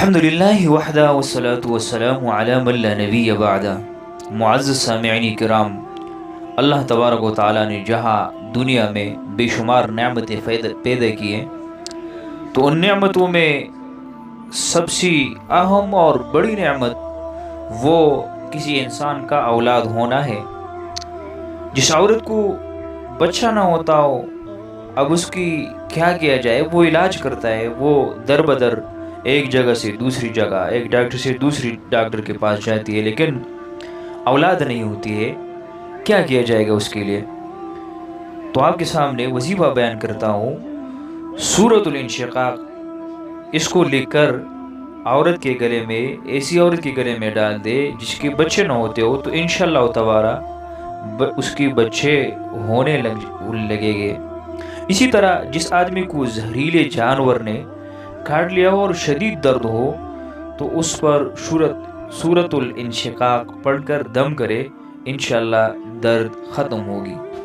الحمدللہ وحدہ والصلاة والسلام علی من لا نبی بعدہ۔ معزز سامعین کرام، اللہ تبارک و تعالیٰ نے جہاں دنیا میں بے شمار نعمتیں پیدا کی ہیں، تو ان نعمتوں میں سب سے اہم اور بڑی نعمت وہ کسی انسان کا اولاد ہونا ہے۔ جس عورت کو بچہ نہ ہوتا ہو، اب اس کی کیا کیا جائے؟ وہ علاج کرتا ہے، وہ در بدر ایک جگہ سے دوسری جگہ، ایک ڈاکٹر سے دوسری ڈاکٹر کے پاس جاتی ہے، لیکن اولاد نہیں ہوتی ہے۔ کیا کیا جائے گا اس کے لیے؟ تو آپ کے سامنے وظیفہ بیان کرتا ہوں، سورۃ الانشقاق۔ اس کو لکھ کر عورت کے گلے میں، ایسی عورت کے گلے میں ڈال دے جس کے بچے نہ ہوتے ہو، تو انشاءاللہ تبارہ اس کی بچے ہونے لگے گے۔ اسی طرح جس آدمی کو زہریلے جانور نے کاٹ لیا ہو اور شدید درد ہو، تو اس پر سورۃ الانشقاق پڑھ کر دم کرے، انشاءاللہ درد ختم ہوگی۔